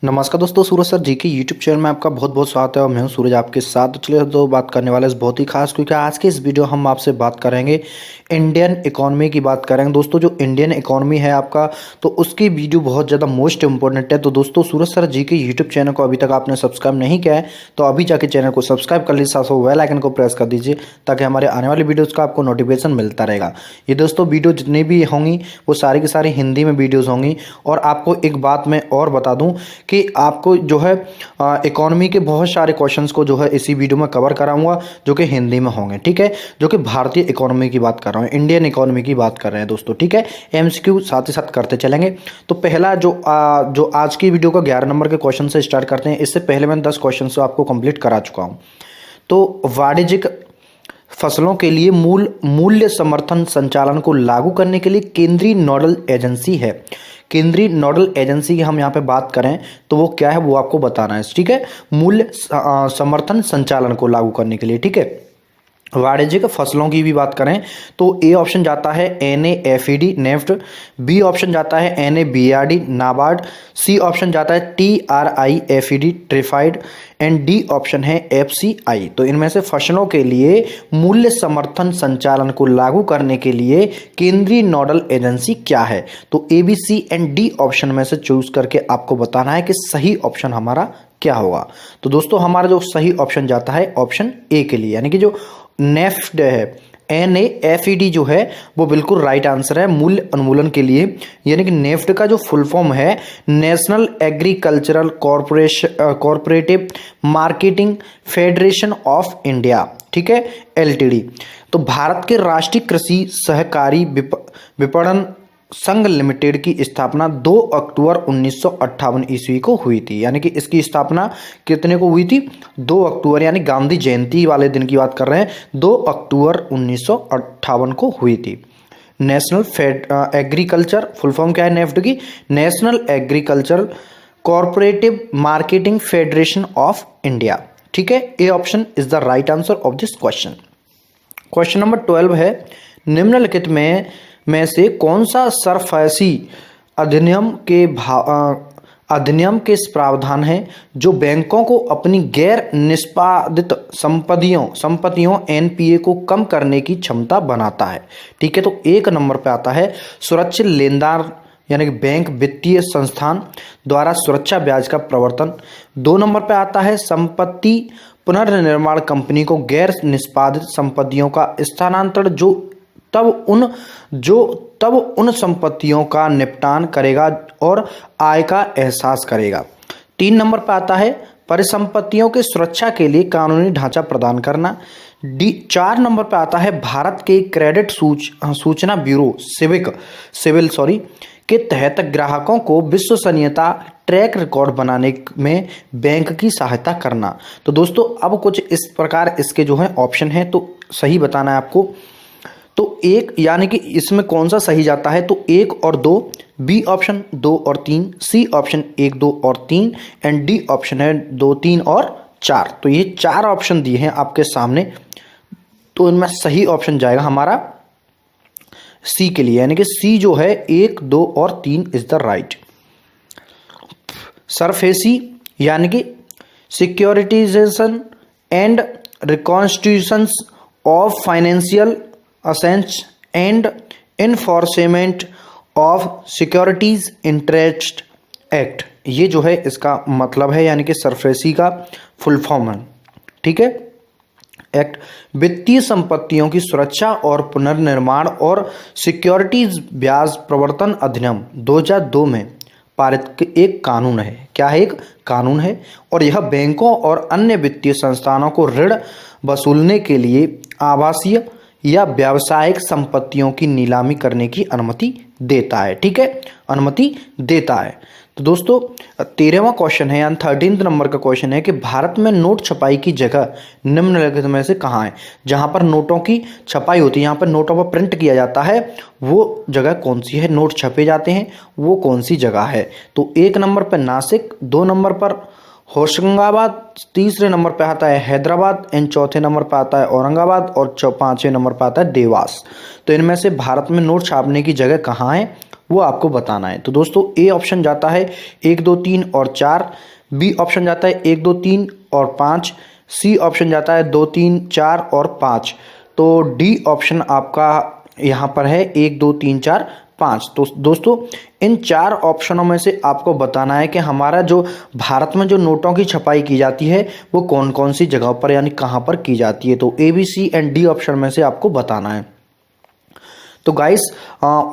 नमस्कार दोस्तों, सूरज सर जी के यूट्यूब चैनल में आपका बहुत बहुत स्वागत है और मैं हूं सूरज आपके साथ। तो चलिए तो बात करने वाले इस बहुत ही खास, क्योंकि आज के इस वीडियो हम आपसे बात करेंगे इंडियन इकोनॉमी की बात करेंगे। दोस्तों जो इंडियन इकोनॉमी है आपका, तो उसकी वीडियो बहुत ज़्यादा मोस्ट इंपॉर्टेंट है। तो दोस्तों सूरज सर जी के यूट्यूब चैनल को अभी तक आपने सब्सक्राइब नहीं किया है तो अभी जाके चैनल को सब्सक्राइब कर लीजिए, साथ बेल आइकन को प्रेस कर दीजिए ताकि हमारे आने वाली वीडियोज़ का आपको नोटिफिकेशन मिलता रहेगा। ये दोस्तों वीडियो जितनी भी होंगी वो सारी की सारी हिंदी में वीडियोज़ होंगी। और आपको एक बात मैं और बता दूँ कि आपको जो है इकोनॉमी के बहुत सारे क्वेश्चंस को जो है इसी वीडियो में कवर कराऊंगा जो कि हिंदी में होंगे, ठीक है। जो कि भारतीय इकोनॉमी की बात कर रहा हूँ, इंडियन इकोनॉमी की बात कर रहे हैं दोस्तों, ठीक है। एमसीक्यू साथ ही साथ करते चलेंगे। तो पहला जो आज की वीडियो का 11 नंबर के क्वेश्चन से स्टार्ट करते हैं। इससे पहले मैंने 10 क्वेश्चन से आपको कंप्लीट करा चुका हूँ। तो वाणिज्यिक फसलों के लिए मूल्य समर्थन संचालन को लागू करने के लिए केंद्रीय नोडल एजेंसी है। केंद्रीय नोडल एजेंसी की हम यहाँ पे बात करें तो वो क्या है वो आपको बताना है, ठीक है। मूल्य समर्थन संचालन को लागू करने के लिए, ठीक है। वाणिज्यिक फसलों की भी बात करें तो ए ऑप्शन जाता है NAFED नेफ्ट, बी ऑप्शन जाता है NABARD नाबार्ड, सी ऑप्शन जाता है TRIFED ट्रिफाइड एंड डी ऑप्शन है FCI। तो इनमें से फसलों के लिए मूल्य समर्थन संचालन को लागू करने के लिए केंद्रीय नोडल एजेंसी क्या है। तो ABC एंड डी ऑप्शन में से चूज करके आपको बताना है कि सही ऑप्शन हमारा क्या होगा। तो दोस्तों हमारा जो सही ऑप्शन जाता है ऑप्शन ए के लिए, यानी कि जो नेफ्ट है NAFED जो है वो बिल्कुल राइट आंसर है मूल्य उन्मूलन के लिए। यानी कि नेफ्ट का जो फुल फॉर्म है national agricultural corporative marketing federation of India, ठीक है, LTD। तो भारत के राष्ट्रीय कृषि सहकारी विपणन संघ लिमिटेड की स्थापना 2 अक्टूबर 1958 ईस्वी को हुई थी। यानी कि इसकी स्थापना कितने को हुई थी? 2 अक्टूबर, यानी गांधी जयंती वाले दिन की बात कर रहे हैं। 2 अक्टूबर 1958 को हुई थी। नेशनल एग्रीकल्चर फुल फॉर्म क्या है नेफ्ट की? National agriculture corporative marketing federation of India, ठीक है। A option is the right answer of this question. Question number 12 है, निम्नलिखित में से कौन सा सरफेसी अधिनियम के प्रावधान है जो बैंकों को अपनी गैर निष्पादित संपत्तियों NPA को कम करने की क्षमता बनाता है, ठीक है। तो 1 नंबर पे आता है सुरक्षित लेनदार, यानी कि बैंक वित्तीय संस्थान द्वारा सुरक्षा ब्याज का प्रवर्तन। 2 नंबर पे आता है संपत्ति पुनर्निर्माण कंपनी को गैर निष्पादित संपत्तियों का स्थानांतरण तब उन संपत्तियों का निपटान करेगा और आय का एहसास करेगा। 3 नंबर पर आता है परिसंपत्तियों की सुरक्षा के लिए कानूनी ढांचा प्रदान करना। 4 नंबर पर आता है भारत के क्रेडिट सूचना ब्यूरो सिविल के तहत ग्राहकों को विश्वसनीयता ट्रैक रिकॉर्ड बनाने में बैंक की सहायता करना। तो दोस्तों अब कुछ इस प्रकार इसके जो है ऑप्शन है, तो सही बताना है आपको। तो 1 यानी कि इसमें कौन सा सही जाता है? तो 1 और 2, बी ऑप्शन 2 और 3, सी ऑप्शन 1, 2 और 3 एंड डी ऑप्शन है 2, 3 और 4। तो ये 4 ऑप्शन दिए हैं आपके सामने, तो इनमें सही ऑप्शन जाएगा हमारा सी के लिए, यानी कि सी जो है 1, 2 और 3 इज द राइट। सरफेसी यानी कि securitisation and reconstitutions of financial assets and enforcement of securities interest act, ये जो है इसका मतलब है, यानी कि सरफेसी का फुल फॉर्म है, ठीक है। एक्ट वित्तीय संपत्तियों की सुरक्षा और पुनर्निर्माण और सिक्योरिटीज ब्याज प्रवर्तन अधिनियम 2002 में पारित एक कानून है। क्या है? एक कानून है। और यह बैंकों और अन्य वित्तीय संस्थानों को ऋण वसूलने के लिए आवासीय या व्यावसायिक संपत्तियों की नीलामी करने की अनुमति देता है, ठीक है, अनुमति देता है। तो दोस्तों 13वां क्वेश्चन है, यानी 13th नंबर का क्वेश्चन है कि भारत में नोट छपाई की जगह निम्नलिखित में से कहाँ है? जहां पर नोटों की छपाई होती है, यहाँ पर नोटों पर प्रिंट किया जाता है, वो जगह कौन सी है? नोट छपे जाते हैं वो कौन सी जगह है? तो 1 नंबर पर नासिक, 2 नंबर पर होशंगाबाद, 3 नंबर पे आता है हैदराबाद एंड 4 नंबर पे आता है औरंगाबाद और 5वें नंबर पे आता है देवास। तो इनमें से भारत में नोट छापने की जगह कहाँ है वो आपको बताना है। तो दोस्तों ए ऑप्शन जाता है 1 2 3 और 4, बी ऑप्शन जाता है 1 2 3 और 5, सी ऑप्शन जाता है 2 3 4 और 5। तो डी ऑप्शन आपका यहाँ पर है 1 2 3 4 5। तो दोस्तों इन 4 ऑप्शनों में से आपको बताना है कि हमारा जो भारत में जो नोटों की छपाई की जाती है वो कौन कौन सी जगहों पर यानी कहाँ पर की जाती है। तो A B C and D option में से आपको बताना है। तो गाइस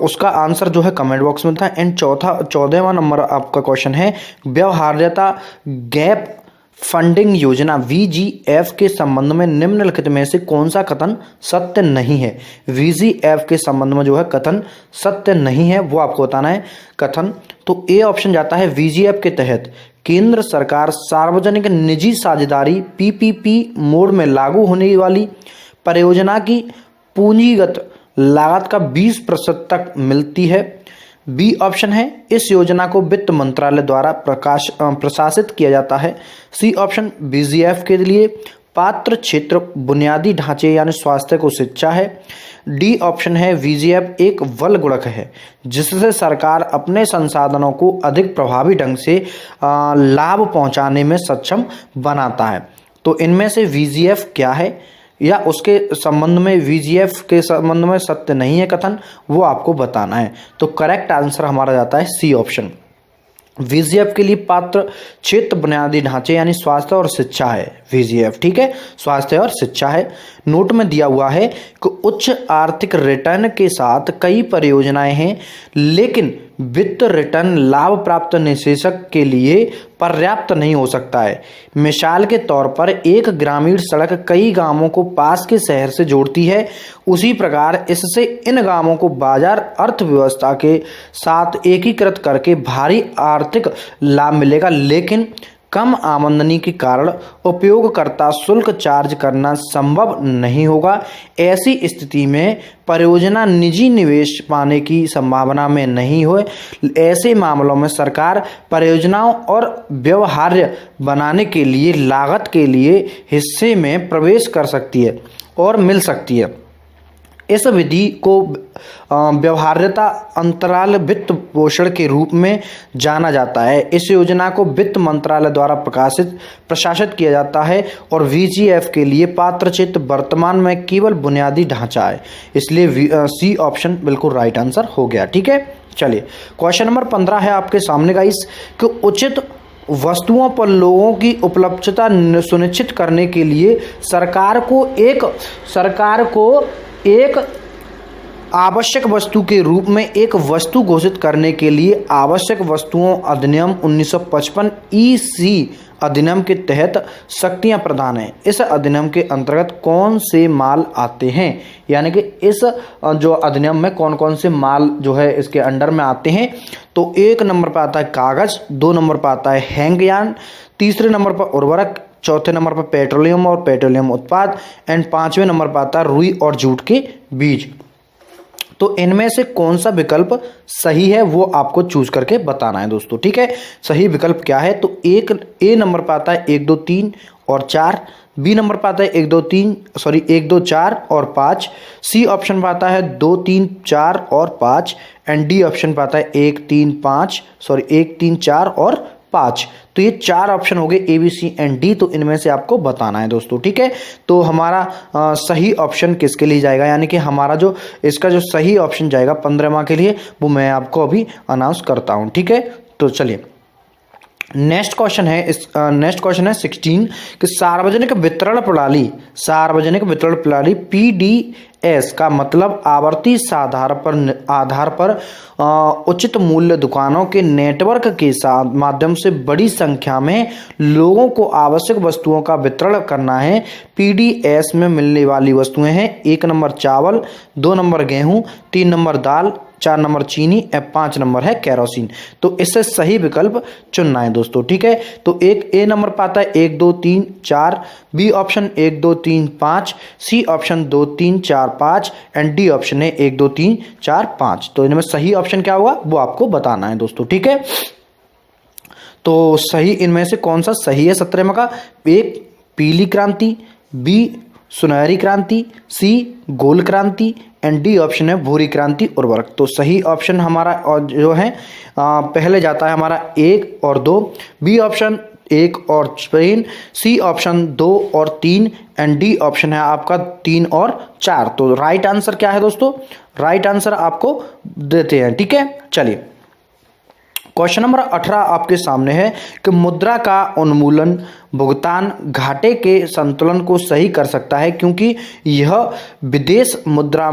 उसका आंसर जो है कमेंट बॉक्स में था। एंड 14वां नंबर आपका क्वेश्चन है, व्यवहार्यता गैप फंडिंग योजना VGF के संबंध में निम्नलिखित में से कौन सा कथन सत्य नहीं है। VGF के संबंध में जो है कथन सत्य नहीं है, वो आपको बताना है कथन। तो ए ऑप्शन जाता है VGF के तहत केंद्र सरकार सार्वजनिक निजी साझेदारी PPP मोड में लागू होने वाली परियोजना की पूंजीगत लागत का 20% तक मिलती है। बी ऑप्शन है इस योजना को वित्त मंत्रालय द्वारा प्रशासित किया जाता है। सी ऑप्शन VGF के लिए पात्र क्षेत्र बुनियादी ढांचे यानी स्वास्थ्य को शिक्षा है। डी ऑप्शन है VGF एक बल गुणक है जिससे सरकार अपने संसाधनों को अधिक प्रभावी ढंग से लाभ पहुंचाने में सक्षम बनाता है। तो इनमें से VGF क्या है या उसके संबंध में VGF के संबंध में सत्य नहीं है कथन, वो आपको बताना है। तो करेक्ट आंसर हमारा जाता है सी ऑप्शन। VGF के लिए पात्र क्षेत्र बुनियादी ढांचे यानी स्वास्थ्य और शिक्षा है VGF, ठीक है, स्वास्थ्य और शिक्षा है। नोट में दिया हुआ है कि उच्च आर्थिक रिटर्न के साथ कई परियोजनाएं हैं लेकिन वित्त रिटर्न लाभ प्राप्त निवेशक के लिए पर्याप्त नहीं हो सकता है। मिसाल के तौर पर एक ग्रामीण सड़क कई गांवों को पास के शहर से जोड़ती है, उसी प्रकार इससे इन गांवों को बाजार अर्थव्यवस्था के साथ एकीकृत करके भारी आर्थिक लाभ मिलेगा, लेकिन कम आमदनी के कारण उपयोगकर्ता शुल्क चार्ज करना संभव नहीं होगा। ऐसी स्थिति में परियोजना निजी निवेश पाने की संभावना में नहीं हो। ऐसे मामलों में सरकार परियोजनाओं और व्यवहार्य बनाने के लिए लागत के लिए हिस्से में प्रवेश कर सकती है और मिल सकती है। इस विधि को व्यवहार्यता अंतराल वित्त पोषण के रूप में जाना जाता है। इस योजना को वित्त मंत्रालय द्वारा प्रशासित किया जाता है और VGF के लिए पात्र क्षेत्र वर्तमान में केवल बुनियादी ढांचा है, इसलिए सी ऑप्शन बिल्कुल राइट आंसर हो गया। ठीक है, चलिए क्वेश्चन नंबर 15 है आपके सामने गाइस कि उचित वस्तुओं पर लोगों की उपलब्धता सुनिश्चित करने के लिए सरकार को एक आवश्यक वस्तु के रूप में एक वस्तु घोषित करने के लिए आवश्यक वस्तुओं अधिनियम 1955 EC अधिनियम के तहत शक्तियां प्रदान है। इस अधिनियम के अंतर्गत कौन से माल आते हैं, यानी कि इस जो अधिनियम में कौन कौन से माल जो है इसके अंडर में आते हैं। तो 1 नंबर पर आता है कागज, 2 नंबर पर आता है हैंगयान, तीसरे नंबर पर उर्वरक, चौथे नंबर पर पेट्रोलियम और पेट्रोलियम उत्पाद एंड 5वें नंबर पर आता है रुई और जूट के बीज। तो इनमें से कौन सा विकल्प सही है वो आपको चूज करके बताना है दोस्तों। ठीक है, सही विकल्प क्या है। तो ए नंबर पर आता है 1 2 3 और 4, बी नंबर पर आता है 1 2 4 और 5, सी ऑप्शन पर आता है 2 3 4 और 5 एंड डी ऑप्शन पर आता है 1 3 4 और 5। तो ये 4 ऑप्शन हो गए A B C and D. तो इनमें से आपको बताना है दोस्तों। ठीक है, तो हमारा सही ऑप्शन किसके लिए जाएगा, यानी कि हमारा जो इसका जो सही ऑप्शन जाएगा 15वां के लिए वो मैं आपको अभी अनाउंस करता हूं। ठीक है, तो चलिए नेक्स्ट क्वेश्चन है 16 कि सार्वजनिक वितरण प्रणाली PDS का मतलब आवर्ती आधार पर उचित मूल्य दुकानों के नेटवर्क के साथ माध्यम से बड़ी संख्या में लोगों को आवश्यक वस्तुओं का वितरण करना है। PDS में मिलने वाली वस्तुएं हैं 1 नंबर चावल, 2 नंबर गेहूं, 3 नंबर दाल, 4 नंबर चीनी और 5 नंबर है केरोसिन। तो इससे सही विकल्प चुनना है दोस्तों। ठीक है, तो एक ए नंबर पर आता है 1 2 3 4, B option 1 2 3 5, C option 2 3 4 5 and D option है 1 2 3 4 5। तो इनमें सही ऑप्शन क्या होगा वो आपको बताना है दोस्तों। ठीक है, तो सही इनमें से कौन सा सही है 17वें का। एक पीली क्रांति, बी सुनहरी क्रांति, सी गोल क्रांति एंड डी ऑप्शन है भूरी क्रांति उर्वरक। तो सही ऑप्शन हमारा और जो है पहले जाता है हमारा 1 और 2, बी ऑप्शन 1 और 3, सी ऑप्शन 2 और 3 एंड डी ऑप्शन है आपका 3 और 4। तो राइट आंसर क्या है दोस्तों? राइट आंसर आपको देते हैं, ठीक है। चलिए क्वेश्चन नंबर 18 आपके सामने है कि मुद्रा का उन्मूलन भुगतान घाटे के संतुलन को सही कर सकता है क्योंकि यह विदेश मुद्रा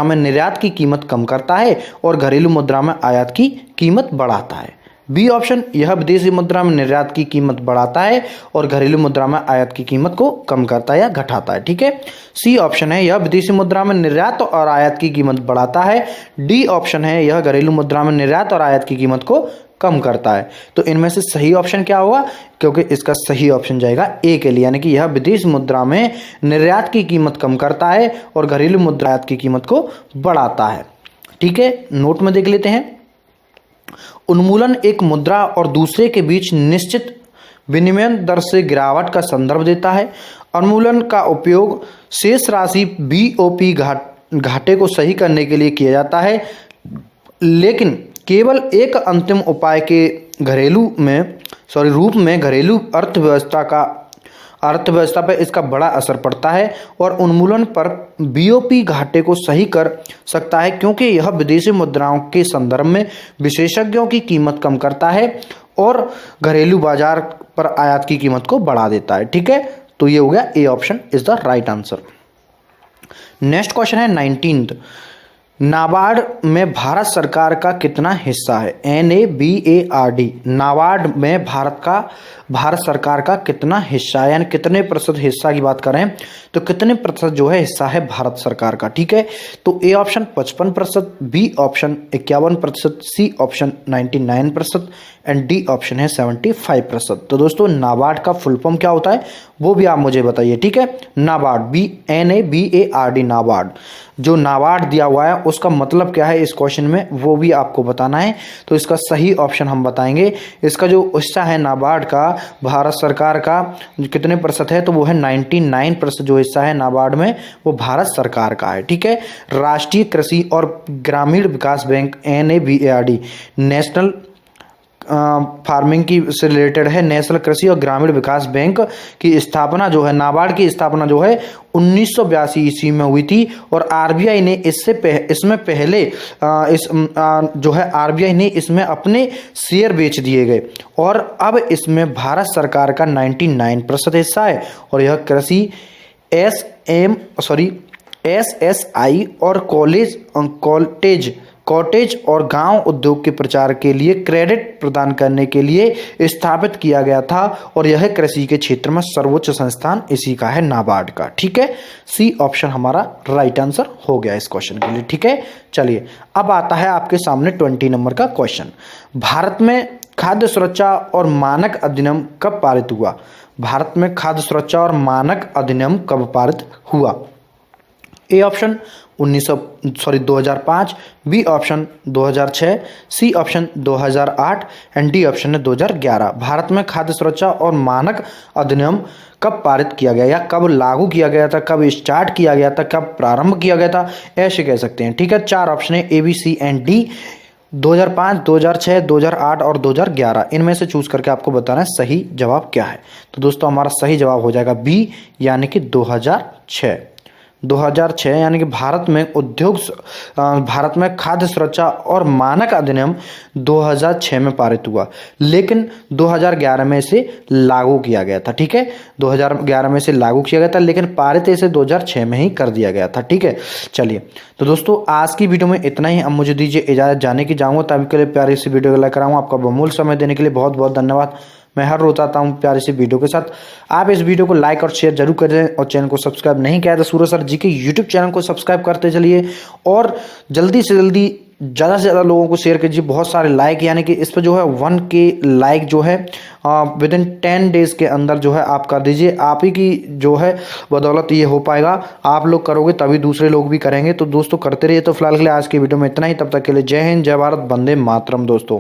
में निर्यात की कीमत कम करता है और घरेलू मुद्रा में आयात की कीमत बढ़ाता है। बी ऑप्शन, यह विदेशी मुद्रा में निर्यात की कीमत बढ़ाता है और घरेलू मुद्रा में आयात की कीमत को कम करता है या घटाता है, ठीक है। सी ऑप्शन है, यह विदेशी मुद्रा में निर्यात और आयात की कीमत बढ़ाता है। डी ऑप्शन है, यह घरेलू मुद्रा में निर्यात और आयात की कीमत को कम करता है। तो इनमें से सही ऑप्शन क्या होगा? क्योंकि इसका सही ऑप्शन जाएगा ए के लिए, यानी कि यह विदेशी मुद्रा में निर्यात की कीमत कम करता है और घरेलू मुद्रा आयात की कीमत को बढ़ाता है, ठीक है। नोट में देख लेते हैं। उन्मूलन एक मुद्रा और दूसरे के बीच निश्चित विनिमय दर से गिरावट का संदर्भ देता है। उन्मूलन का उपयोग शेष राशि बीओपी घाटे को सही करने के लिए किया जाता है, लेकिन केवल एक अंतिम उपाय के रूप में घरेलू अर्थव्यवस्था पर इसका बड़ा असर पड़ता है और उन्मूलन पर बीओपी घाटे को सही कर सकता है क्योंकि यह विदेशी मुद्राओं के संदर्भ में विशेषज्ञों की कीमत कम करता है और घरेलू बाजार पर आयात की कीमत को बढ़ा देता है, ठीक है। तो ये हो गया A option is the right answer. Next question है 19th। नाबार्ड में भारत सरकार का कितना हिस्सा है? NABARD, नाबार्ड में भारत सरकार का कितना हिस्सा है, यानी कितने प्रतिशत हिस्सा की बात करें तो कितने प्रतिशत जो है हिस्सा है भारत सरकार का, ठीक है। तो A option 55%, B option 51%, C option 99% and D option है 75%। तो दोस्तों नाबार्ड का फुल फॉर्म क्या होता है वो भी आप मुझे बताइए, ठीक है। नाबार्ड, NABARD, नाबार्ड, जो नाबार्ड दिया हुआ है उसका मतलब क्या है इस क्वेश्चन में वो भी आपको बताना है। तो इसका सही ऑप्शन हम बताएंगे। इसका जो हिस्सा है नाबार्ड का भारत सरकार का कितने प्रतिशत है, तो वो है 99% जो हिस्सा है नाबार्ड में वो भारत सरकार का है, ठीक है। राष्ट्रीय कृषि और ग्रामीण विकास बैंक NABARD नेशनल फार्मिंग की से रिलेटेड है। नेशनल कृषि और ग्रामीण विकास बैंक की स्थापना जो है, नाबार्ड की स्थापना जो है 1982 ईस्वी में हुई थी और आरबीआई ने आरबीआई ने इसमें अपने शेयर बेच दिए गए और अब इसमें भारत सरकार का 99% हिस्सा है और यह कृषि SSI और कॉटेज और गांव उद्योग के प्रचार के लिए क्रेडिट प्रदान करने के लिए स्थापित किया गया था और यह कृषि के क्षेत्र में सर्वोच्च संस्थान इसी का है, नाबार्ड का, ठीक है। सी ऑप्शन हमारा राइट आंसर हो गया इस क्वेश्चन के लिए, ठीक है। चलिए अब आता है आपके सामने 20 नंबर का क्वेश्चन। भारत में खाद्य सुरक्षा और मानक अधिनियम कब पारित हुआ? भारत में खाद्य सुरक्षा और मानक अधिनियम कब पारित हुआ? A option 2005, B option 2006, C option 2008 and D option है 2011। भारत में खाद्य सुरक्षा और मानक अधिनियम कब पारित किया गया या कब लागू किया गया था, कब स्टार्ट किया गया था, कब प्रारंभ किया गया था, ऐसे कह सकते हैं, ठीक है। 4 ऑप्शन है ए, बी, सी एंड डी। 2005, 2006, 2008 और 2011 इनमें से चूज करके आपको बताना है सही जवाब क्या है। तो दोस्तों हमारा सही जवाब हो जाएगा बी, यानी कि 2006 यानी कि भारत में खाद्य सुरक्षा और मानक अधिनियम 2006 में पारित हुआ, लेकिन 2011 में इसे लागू किया गया था, ठीक है। 2011 में इसे लागू किया गया था लेकिन पारित इसे 2006 में ही कर दिया गया था, ठीक है। चलिए तो दोस्तों आज की वीडियो में इतना ही। अब मुझे दीजिए इजाजत, जाने की जाऊँगा। तभी के लिए प्यारी सी वीडियो को लाइक कराऊँगा। आपका बहुमूल्य समय देने के लिए बहुत बहुत धन्यवाद। मैं हर रोज आता हूँ प्यारी सी वीडियो के साथ। आप इस वीडियो को लाइक और शेयर जरूर करें और चैनल को सब्सक्राइब नहीं किया तो सूरज सर जी के यूट्यूब चैनल को सब्सक्राइब करते चलिए और जल्दी से जल्दी ज़्यादा से ज़्यादा लोगों को शेयर कीजिए। बहुत सारे लाइक, यानी कि इस पर जो है 1K लाइक जो है विदिन 10 डेज़ के अंदर जो है आप कर दीजिए। आप ही की जो है बदौलत ये हो पाएगा। आप लोग करोगे तभी दूसरे लोग भी करेंगे। तो दोस्तों करते रहिए। तो फिलहाल के लिए आज की वीडियो में इतना ही। तब तक के लिए जय हिंद, जय भारत, वंदे मातरम दोस्तों।